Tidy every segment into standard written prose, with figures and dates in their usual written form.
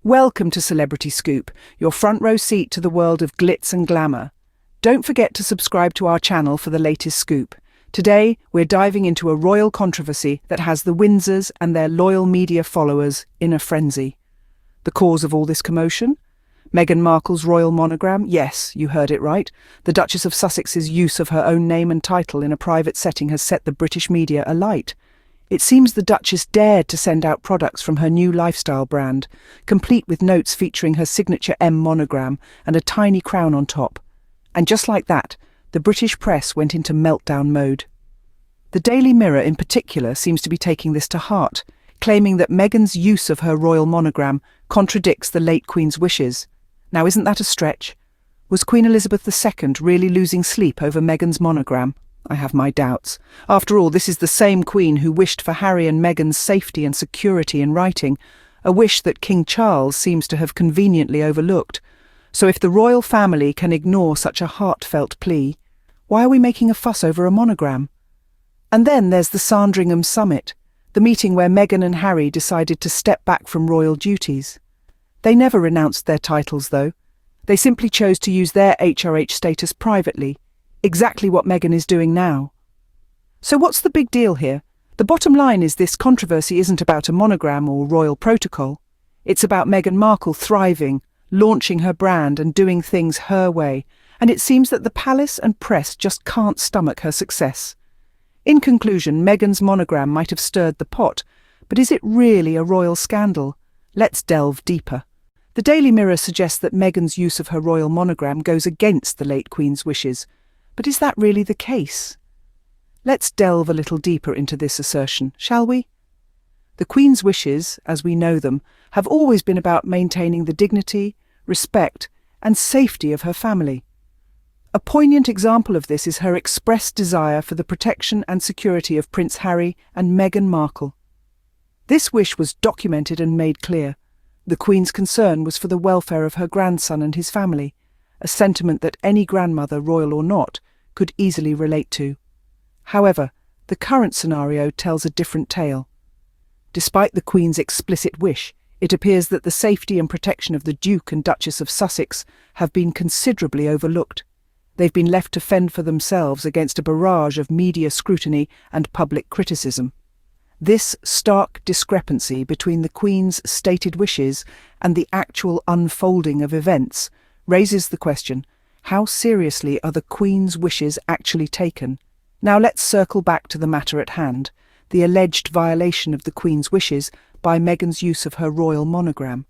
Welcome to Celebrity Scoop, your front row seat to the world of glitz and glamour. Don't forget to subscribe to our channel for the latest scoop. Today, we're diving into a royal controversy that has the Windsors and their loyal media followers in a frenzy. The cause of all this commotion? Meghan Markle's royal monogram? Yes, you heard it right. The Duchess of Sussex's use of her own name and title in a private setting has set the British media alight. It seems the Duchess dared to send out products from her new lifestyle brand, complete with notes featuring her signature M monogram and a tiny crown on top. And just like that, the British press went into meltdown mode. The Daily Mirror in particular seems to be taking this to heart, claiming that Meghan's use of her royal monogram contradicts the late Queen's wishes. Now, isn't that a stretch? Was Queen Elizabeth II really losing sleep over Meghan's monogram? I have my doubts. After all, this is the same Queen who wished for Harry and Meghan's safety and security in writing, a wish that King Charles seems to have conveniently overlooked. So if the royal family can ignore such a heartfelt plea, why are we making a fuss over a monogram? And then there's the Sandringham Summit, the meeting where Meghan and Harry decided to step back from royal duties. They never renounced their titles, though. They simply chose to use their HRH status privately, exactly what Meghan is doing now. So what's the big deal here? The bottom line is this controversy isn't about a monogram or royal protocol. It's about Meghan Markle thriving, launching her brand and doing things her way, and it seems that the palace and press just can't stomach her success. In conclusion, Meghan's monogram might have stirred the pot, but is it really a royal scandal? Let's delve deeper. The Daily Mirror suggests that Meghan's use of her royal monogram goes against the late Queen's wishes. But is that really the case? Let's delve a little deeper into this assertion, shall we? The Queen's wishes, as we know them, have always been about maintaining the dignity, respect, and safety of her family. A poignant example of this is her expressed desire for the protection and security of Prince Harry and Meghan Markle. This wish was documented and made clear. The Queen's concern was for the welfare of her grandson and his family, a sentiment that any grandmother, royal or not, could easily relate to. However, the current scenario tells a different tale. Despite the Queen's explicit wish, it appears that the safety and protection of the Duke and Duchess of Sussex have been considerably overlooked. They've been left to fend for themselves against a barrage of media scrutiny and public criticism. This stark discrepancy between the Queen's stated wishes and the actual unfolding of events raises the question, how seriously are the Queen's wishes actually taken? Now let's circle back to the matter at hand, the alleged violation of the Queen's wishes by Meghan's use of her royal monogram.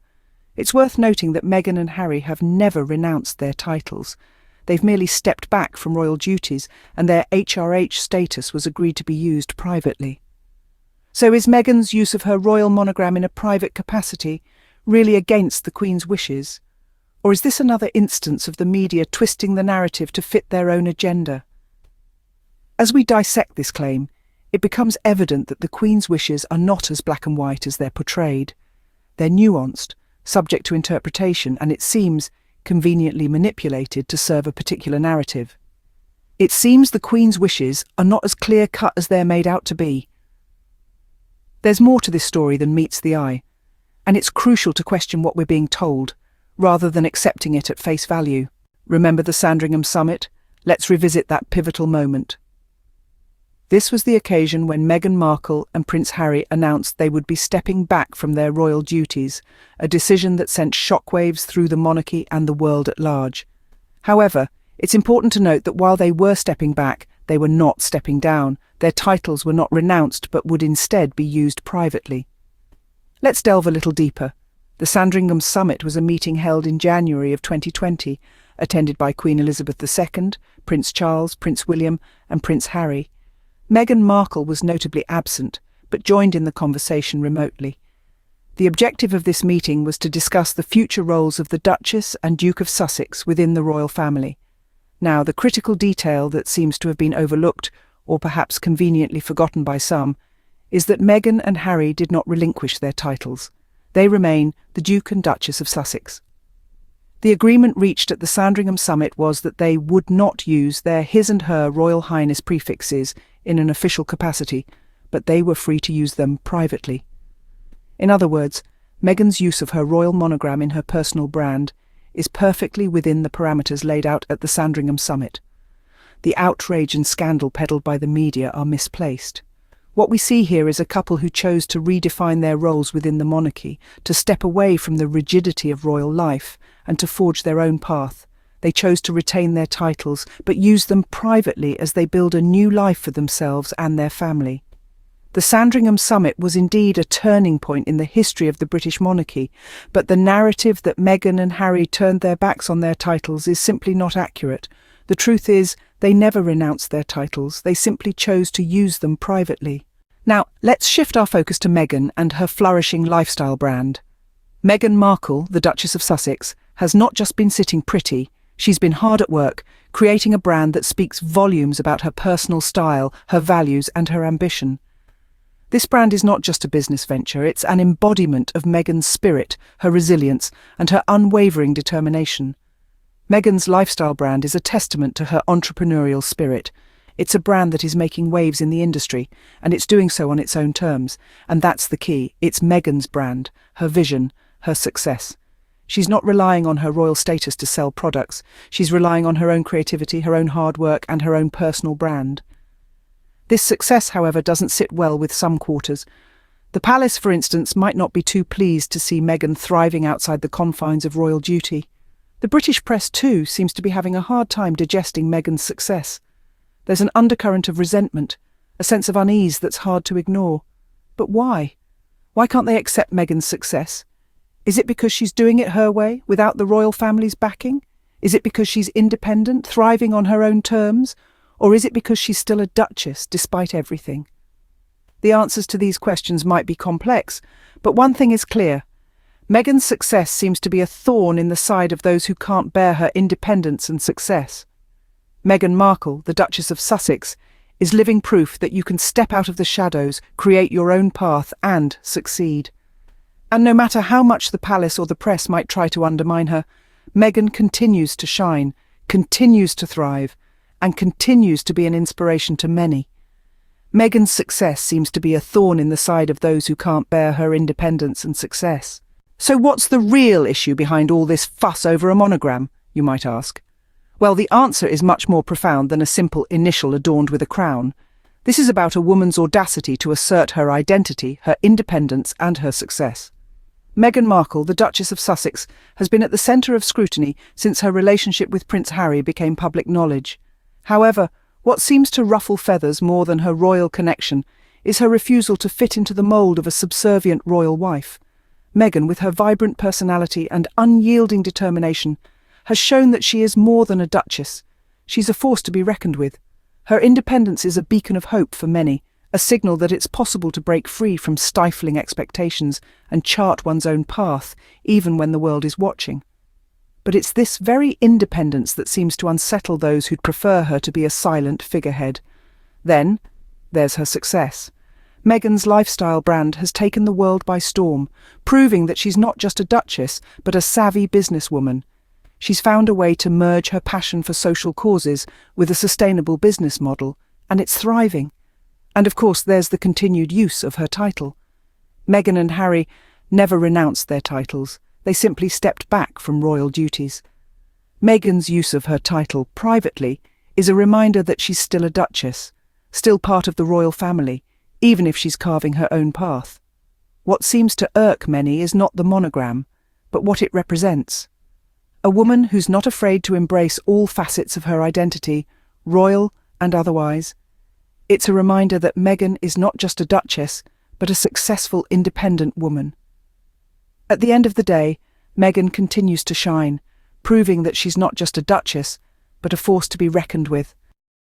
It's worth noting that Meghan and Harry have never renounced their titles. They've merely stepped back from royal duties, and their HRH status was agreed to be used privately. So is Meghan's use of her royal monogram in a private capacity really against the Queen's wishes? Or is this another instance of the media twisting the narrative to fit their own agenda? As we dissect this claim, it becomes evident that the Queen's wishes are not as black and white as they're portrayed. They're nuanced, subject to interpretation, and it seems conveniently manipulated to serve a particular narrative. It seems the Queen's wishes are not as clear-cut as they're made out to be. There's more to this story than meets the eye, and it's crucial to question what we're being told, rather than accepting it at face value. Remember the Sandringham Summit? Let's revisit that pivotal moment. This was the occasion when Meghan Markle and Prince Harry announced they would be stepping back from their royal duties, a decision that sent shockwaves through the monarchy and the world at large. However, it's important to note that while they were stepping back, they were not stepping down. Their titles were not renounced but would instead be used privately. Let's delve a little deeper. The Sandringham Summit was a meeting held in January of 2020, attended by Queen Elizabeth II, Prince Charles, Prince William, and Prince Harry. Meghan Markle was notably absent, but joined in the conversation remotely. The objective of this meeting was to discuss the future roles of the Duchess and Duke of Sussex within the royal family. Now, the critical detail that seems to have been overlooked, or perhaps conveniently forgotten by some, is that Meghan and Harry did not relinquish their titles. They remain the Duke and Duchess of Sussex. The agreement reached at the Sandringham Summit was that they would not use their His and Her Royal Highness prefixes in an official capacity, but they were free to use them privately. In other words, Meghan's use of her royal monogram in her personal brand is perfectly within the parameters laid out at the Sandringham summit. The outrage and scandal peddled by the media are misplaced. What we see here is a couple who chose to redefine their roles within the monarchy, to step away from the rigidity of royal life, and to forge their own path. They chose to retain their titles, but use them privately as they build a new life for themselves and their family. The Sandringham summit was indeed a turning point in the history of the British monarchy, but the narrative that Meghan and Harry turned their backs on their titles is simply not accurate. The truth is, they never renounced their titles, they simply chose to use them privately. Now, let's shift our focus to Meghan and her flourishing lifestyle brand. Meghan Markle, the Duchess of Sussex, has not just been sitting pretty, she's been hard at work, creating a brand that speaks volumes about her personal style, her values, and her ambition. This brand is not just a business venture, it's an embodiment of Meghan's spirit, her resilience, and her unwavering determination. Meghan's lifestyle brand is a testament to her entrepreneurial spirit. It's a brand that is making waves in the industry, and it's doing so on its own terms. And that's the key. It's Meghan's brand, her vision, her success. She's not relying on her royal status to sell products. She's relying on her own creativity, her own hard work, and her own personal brand. This success, however, doesn't sit well with some quarters. The palace, for instance, might not be too pleased to see Meghan thriving outside the confines of royal duty. The British press, too, seems to be having a hard time digesting Meghan's success. There's an undercurrent of resentment, a sense of unease that's hard to ignore. But why? Why can't they accept Meghan's success? Is it because she's doing it her way, without the royal family's backing? Is it because she's independent, thriving on her own terms? Or is it because she's still a duchess, despite everything? The answers to these questions might be complex, but one thing is clear. Meghan's success seems to be a thorn in the side of those who can't bear her independence and success. Meghan Markle, the Duchess of Sussex, is living proof that you can step out of the shadows, create your own path, and succeed. And no matter how much the palace or the press might try to undermine her, Meghan continues to shine, continues to thrive, and continues to be an inspiration to many. Meghan's success seems to be a thorn in the side of those who can't bear her independence and success. So what's the real issue behind all this fuss over a monogram, you might ask? Well, the answer is much more profound than a simple initial adorned with a crown. This is about a woman's audacity to assert her identity, her independence, and her success. Meghan Markle, the Duchess of Sussex, has been at the centre of scrutiny since her relationship with Prince Harry became public knowledge. However, what seems to ruffle feathers more than her royal connection is her refusal to fit into the mould of a subservient royal wife. Meghan, with her vibrant personality and unyielding determination, has shown that she is more than a duchess. She's a force to be reckoned with. Her independence is a beacon of hope for many, a signal that it's possible to break free from stifling expectations and chart one's own path, even when the world is watching. But it's this very independence that seems to unsettle those who'd prefer her to be a silent figurehead. Then, there's her success. Meghan's lifestyle brand has taken the world by storm, proving that she's not just a duchess, but a savvy businesswoman. She's found a way to merge her passion for social causes with a sustainable business model, and it's thriving. And of course, there's the continued use of her title. Meghan and Harry never renounced their titles. They simply stepped back from royal duties. Meghan's use of her title privately is a reminder that she's still a duchess, still part of the royal family, even if she's carving her own path. What seems to irk many is not the monogram, but what it represents. A woman who's not afraid to embrace all facets of her identity, royal and otherwise. It's a reminder that Meghan is not just a duchess, but a successful, independent woman. At the end of the day, Meghan continues to shine, proving that she's not just a duchess, but a force to be reckoned with.